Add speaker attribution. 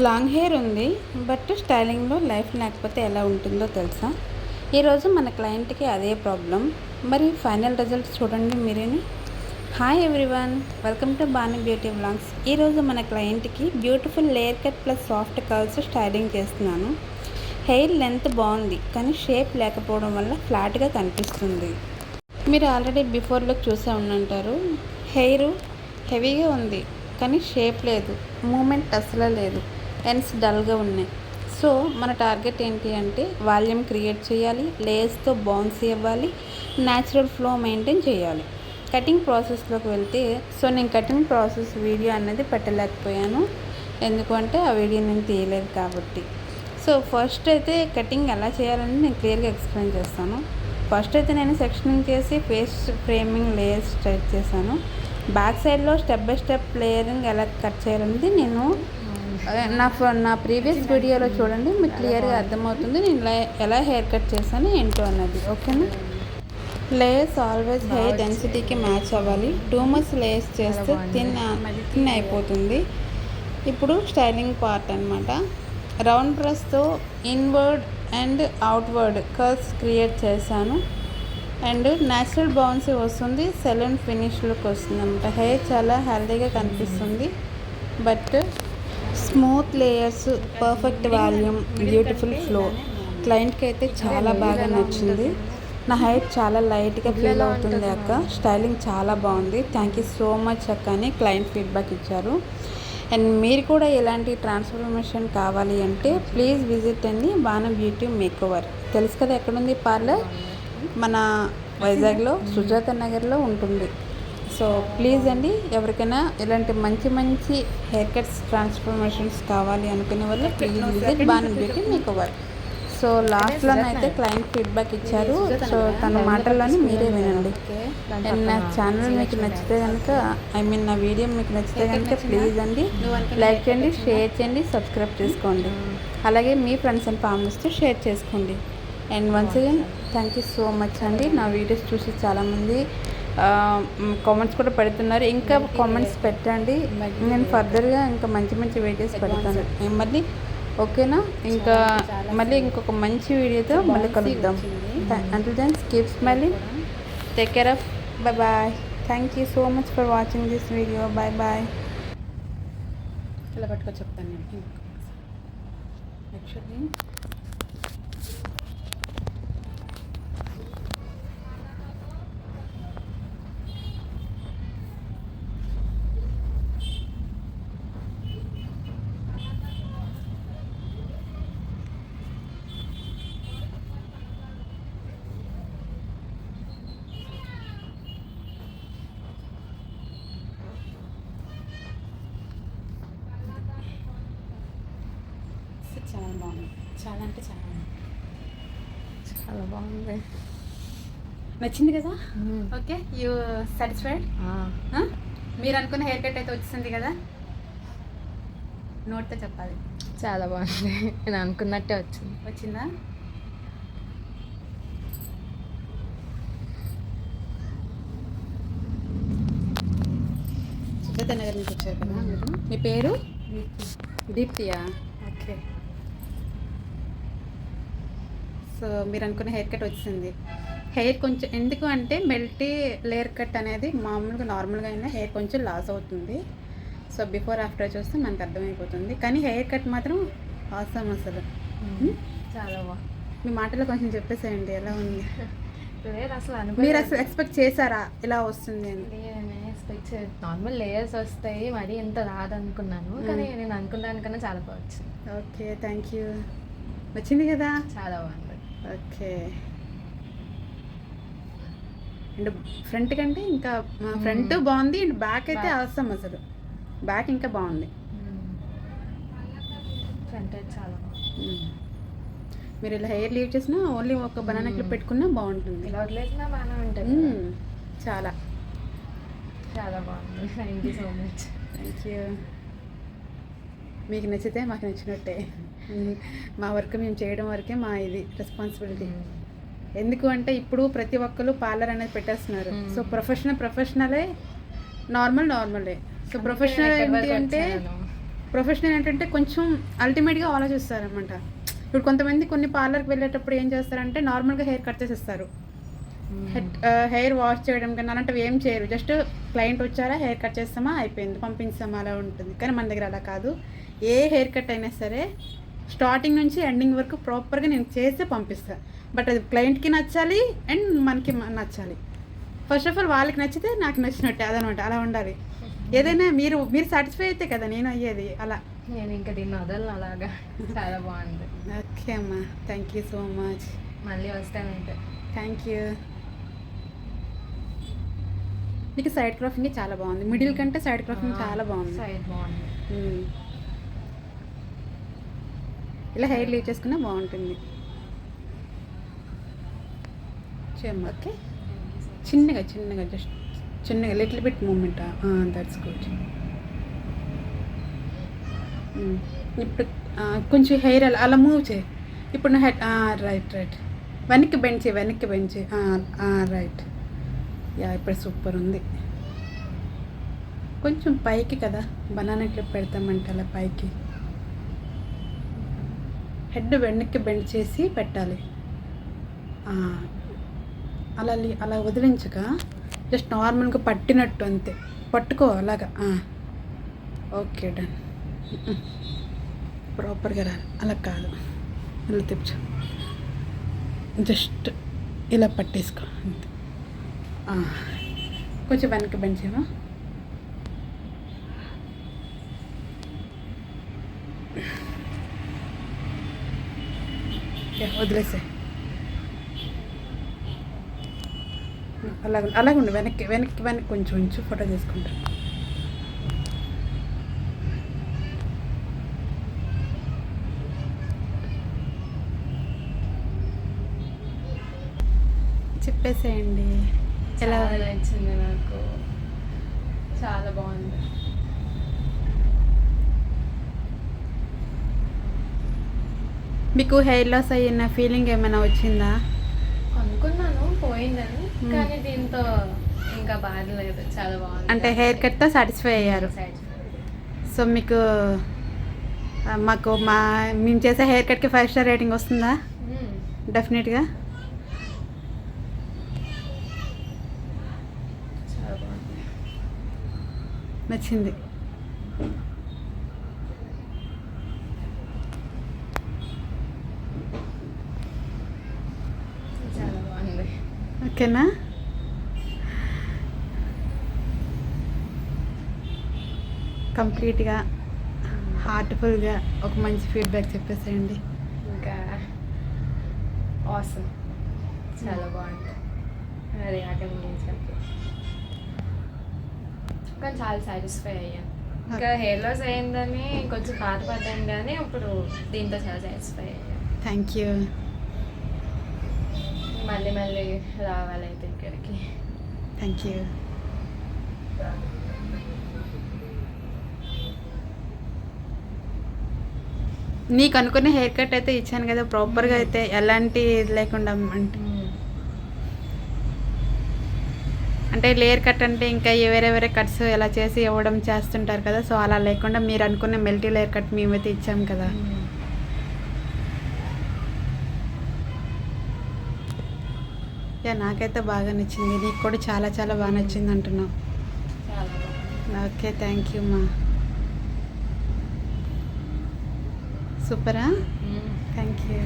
Speaker 1: Long hair ఉంది but స్టైలింగ్లో life లేకపోతే ఎలా ఉంటుందో తెలుసా? ఈరోజు మన క్లయింట్కి అదే ప్రాబ్లం. మరి ఫైనల్ రిజల్ట్స్ చూడండి మీరేని. Hi everyone, welcome to Banu beauty vlogs. ఈరోజు మన క్లయింట్కి beautiful layer cut plus soft curls styling చేస్తున్నాను. హెయిర్ లెంత్ బాగుంది కానీ షేప్ లేకపోవడం వల్ల ఫ్లాట్గా కనిపిస్తుంది. మీరు ఆల్రెడీ బిఫోర్ లుక్ చూసే ఉండంటారు. హెయిర్ హెవీగా ఉంది కానీ షేప్ లేదు, మూమెంట్ అసలు లేదు, ఎండ్స్ డల్గా ఉన్నాయి. సో మన టార్గెట్ ఏంటి అంటే వాల్యూమ్ క్రియేట్ చేయాలి, లేయర్స్తో బౌన్స్ ఇవ్వాలి, న్యాచురల్ ఫ్లో మెయింటైన్ చేయాలి. కటింగ్ ప్రాసెస్లోకి వెళ్తే నేను కటింగ్ ప్రాసెస్ వీడియో అనేది పెట్టలేకపోయాను, ఎందుకంటే ఆ వీడియో నేను తీయలేదు కాబట్టి. ఫస్ట్ అయితే కటింగ్ ఎలా చేయాలని నేను క్లియర్గా ఎక్స్ప్లెయిన్ చేస్తాను. ఫస్ట్ అయితే నేను సెక్షనింగ్ చేసి ఫేస్ ఫ్రేమింగ్ లేయర్స్ స్టార్ట్ చేశాను. బ్యాక్ సైడ్లో స్టెప్ బై స్టెప్ లేయరింగ్ ఎలా కట్ చేయాలనేది నేను నా ప్రీవియస్ వీడియోలో చూడండి, మీకు క్లియర్గా అర్థమవుతుంది నేను ఎలా హెయిర్ కట్ చేశాను ఏంటో అన్నది. ఓకేనా? లేయర్స్ ఆల్వేస్ హెయిర్ డెన్సిటీకి మ్యాచ్ అవ్వాలి. టూ మచ్ లేయర్స్ చేస్తే థిన్ అయిపోతుంది. ఇప్పుడు స్టైలింగ్ పార్ట్ అనమాట. రౌండ్ బ్రష్తో inward and outward curves create చేశాను. అండ్ న్యాచురల్ బౌన్సీ వస్తుంది, సెలూన్ ఫినిష్ లుక్ వస్తుంది అనమాట. హెయిర్ చాలా హెల్దీగా కనిపిస్తుంది. But smooth layers, perfect volume, beautiful flow. క్లయింట్కి అయితే చాలా బాగా నచ్చింది. నా హెయిర్ చాలా లైట్గా ఫీల్ అవుతుంది అక్క, స్టైలింగ్ చాలా బాగుంది, థ్యాంక్ యూ సో మచ్ అక్క అని క్లయింట్ ఫీడ్బ్యాక్ ఇచ్చారు. అండ్ మీరు కూడా ఇలాంటి ట్రాన్స్ఫర్మేషన్ కావాలి అంటే ప్లీజ్ విజిట్ అండి బాను బ్యూటీ మేకోవర్. తెలుసు కదా ఎక్కడుంది పార్లర్? మన వైజాగ్లో సుజాత నగర్లో ఉంటుంది. ప్లీజ్ అండి, ఎవరికైనా ఇలాంటి మంచి మంచి హెయిర్ కట్స్ ట్రాన్స్ఫర్మేషన్స్ కావాలి అనుకునే వాళ్ళు please visit Banu beauty makeover. లాస్ట్లోనైతే క్లయింట్ ఫీడ్బ్యాక్ ఇచ్చారు. తన మాటల్లోని మీరే వినండి. అండ్ నా ఛానల్ మీకు నచ్చితే కనుక నా వీడియో మీకు నచ్చితే కనుక ప్లీజ్ అండి లైక్ చేయండి, షేర్ చేయండి, సబ్స్క్రైబ్ చేసుకోండి. అలాగే మీ ఫ్రెండ్స్ అండ్ ఫ్యామిలీస్తో షేర్ చేసుకోండి. And once again thank you so much అండి. నా వీడియోస్ చూసి చాలామంది కామెంట్స్ కూడా పెడుతున్నారు. ఇంకా కామెంట్స్ పెట్టండి, నేను ఫర్దర్గా ఇంకా మంచి మంచి వీడియోస్ పెడతాను మళ్ళీ. ఓకేనా? ఇంకా మళ్ళీ ఇంకొక మంచి వీడియోతో మళ్ళీ కలుద్దాం. Until then keep smiling, take care of, bye bye. Thank you so much for watching this video. Bye bye. ఇలా పట్టుకో చెప్తాను నేను. యాక్చువల్లీ చాలా బాగుంది, చాలా అంటే చాలా బాగుంది. నచ్చింది కదా? Okay, you satisfied? మీరు అనుకున్న హెయిర్ కట్ అయితే వచ్చింది కదా? నోట్తో చెప్పాలి.
Speaker 2: చాలా బాగుంది, నేను అనుకున్నట్టే వచ్చిందా?
Speaker 1: సుజాత నగర్ నుంచి వచ్చారు కదా మీరు? మీ పేరు దీప్తియా? ఓకే. మీరు అనుకున్న హెయిర్ కట్ వచ్చింది. హెయిర్ కొంచెం ఎందుకు అంటే మెల్టీ లేయర్ కట్ అనేది మామూలుగా నార్మల్గా అయినా హెయిర్ కొంచెం లాస్ అవుతుంది. బిఫోర్ ఆఫ్టర్ చూస్తే మనకు అర్థమైపోతుంది. కానీ హెయిర్ కట్ మాత్రం అవసరం అసలు
Speaker 2: చాలా బాగుంది.
Speaker 1: మీ మాటలో కొంచెం చెప్పేసేయండి ఎలా ఉంది.
Speaker 2: మీరు
Speaker 1: అసలు ఎక్స్పెక్ట్ చేశారా ఇలా వస్తుంది అని?
Speaker 2: నార్మల్ లేయర్స్ వస్తాయి, మరి ఎంత రాదనుకున్నాను, కానీ నేను అనుకున్న దానికన్నా చాలా బాగా వచ్చింది.
Speaker 1: Okay, thank you. వచ్చింది కదా?
Speaker 2: చాలా బాగుంది.
Speaker 1: ఓకే. అండ్ ఫ్రంట్ కంటే ఇంకా ఫ్రంట్ బాగుంది, అండ్ బ్యాక్ అయితే అవసరం అసలు. బ్యాక్ ఇంకా బాగుంది,
Speaker 2: ఫ్రంట్ అయితే చాలా బాగుంది.
Speaker 1: మీరు ఇలా హెయిర్ లీవ్ చేసినా ఓన్లీ ఒక బనానా క్లిప్ పెట్టుకున్నా బాగుంటుంది.
Speaker 2: ఇలా వదిలేసినా బాగానే ఉంటుంది.
Speaker 1: చాలా
Speaker 2: చాలా బాగుంది. Thank you so much.
Speaker 1: Thank you. మీకు నచ్చితే మాకు నచ్చినట్టే. మా వర్క్ మేము చేయడం వరకే మా ఇది రెస్పాన్సిబిలిటీ. ఎందుకు అంటే ఇప్పుడు ప్రతి ఒక్కరు పార్లర్ అనేది పెట్టేస్తున్నారు. ప్రొఫెషనలే, నార్మలే. ప్రొఫెషనల్ ఏంటి అంటే ప్రొఫెషనల్ ఏంటంటే కొంచెం అల్టిమేట్గా ఆలోచిస్తారనమాట. ఇప్పుడు కొంతమంది కొన్ని పార్లర్కి వెళ్ళేటప్పుడు ఏం చేస్తారంటే నార్మల్గా హెయిర్ కట్ చేసేస్తారు. హెయిర్ వాష్ చేయడం కన్నా అలాంటివి ఏం చేయరు. జస్ట్ క్లయింట్ వచ్చారా, హెయిర్ కట్ చేస్తామా, అయిపోయింది, పంపించామా, అలా ఉంటుంది. కానీ మన దగ్గర అలా కాదు. ఏ హెయిర్ కట్ అయినా సరే స్టార్టింగ్ నుంచి ఎండింగ్ వరకు ప్రాపర్గా నేను చేస్తే పంపిస్తాను. బట్ అది క్లయింట్కి నచ్చాలి అండ్ మనకి నచ్చాలి. ఫస్ట్ ఆఫ్ ఆల్ వాళ్ళకి నచ్చితే నాకు నచ్చినట్టే, అదనమాట. అలా ఉండాలి. ఏదైనా మీరు సాటిస్ఫై అయితే కదా నేను అయ్యేది. అలా
Speaker 2: నేను ఇంకా దీన్ని వదలను అలాగా. చాలా బాగుంది.
Speaker 1: ఓకే అమ్మా, థ్యాంక్ యూ సో మచ్.
Speaker 2: మళ్ళీ వస్తానంటే.
Speaker 1: Thank you. నీకు సైడ్ క్రాఫింగ్ చాలా బాగుంది. మిడిల్ కంటే సైడ్ క్రాఫింగ్ చాలా బాగుంది.
Speaker 2: సైడ్ బాగుంది.
Speaker 1: ఇలా హెయిర్ లీవ్ చేసుకున్నా బాగుంటుంది. చేయమ్మా. ఓకే, చిన్నగా జస్ట్ చిన్నగా little bit movement. That's good. ఇప్పుడు కొంచెం హెయిర్ అలా మూవ్ చేయి. ఇప్పుడు నా హెడ్ రైట్ వెనక్కి బెండ్ చేయి. రైట్. యా, ఇప్పుడు సూపర్ ఉంది. కొంచెం పైకి కదా, బనానా క్లిప్ పెడతామంటే అలా పైకి హెడ్ వెనక్కి బెండ్ చేసి పెట్టాలి. అలా వదిలించక జస్ట్ నార్మల్గా పట్టినట్టు అంతే, పట్టుకో అలాగా. Okay, done. ప్రాపర్గా రాలి, అలా కాదు, ఇలా తెచ్చు. జస్ట్ ఇలా పట్టేసుకో అంతే. కొంచెం వెనక్కి బెండ్ చేయవా. వదిలేసే. అలాగే ఉండు. వెనక్కి కొంచెం ఉంచు, ఫోటో తీసుకుంటా. చెప్పేసేయండి ఎలా
Speaker 2: నచ్చింది నాకు. చాలా బాగుంది.
Speaker 1: మీకు హెయిర్ లాస్ అయిన ఫీలింగ్ ఏమైనా వచ్చిందా?
Speaker 2: అనుకున్నాను పోయిందని, కానీ దీంతో ఇంకా బాధలేదు. చాలా బాగుంది.
Speaker 1: అంటే హెయిర్ కట్తో సాటిస్ఫై అయ్యారు. సో మీకు మేము చేసే హెయిర్ కట్కి 5 స్టార్ రేటింగ్ వస్తుందా? డెఫినెట్గా.
Speaker 2: చాలా బాగుంది.
Speaker 1: నచ్చింది.
Speaker 2: చాలా బాగుంది.
Speaker 1: ఓకేనా? కంప్లీట్గా హార్ట్ఫుల్గా ఒక మంచి ఫీడ్బ్యాక్ చెప్పేసేయండి.
Speaker 2: ఇంకా ఆసమ్. చాలా బాగుంది. అది అక్కడ కానీ చాలా సాటిస్ఫై అయ్యాను. ఇంకా హెయిర్ లాస్ అయిందని కొంచెం బాధపడ్డాను, కానీ ఇప్పుడు దీంతో చాలా సాటిస్ఫై అయ్యాను.
Speaker 1: Thank you.
Speaker 2: మళ్ళీ రావాలైతే ఇక్కడికి.
Speaker 1: Thank you. నీకు అనుకున్న హెయిర్ కట్ అయితే ఇచ్చాను కదా, ప్రాపర్గా అయితే ఎలాంటి ఇది లేకుండా. అంటే లేయర్ కట్ అంటే ఇంకా వేరే కట్స్ ఎలా చేసి ఇవ్వడం చేస్తుంటారు కదా, సో అలా లేకుండా మీరు అనుకున్న మెల్టీ లేయర్ కట్ మేమైతే ఇచ్చాం కదా. యా, నాకైతే బాగా నచ్చింది. నీకు కూడా చాలా చాలా బాగా నచ్చింది అంటున్నావు. ఓకే, థ్యాంక్ యూ మా. సూపరా? Thank you.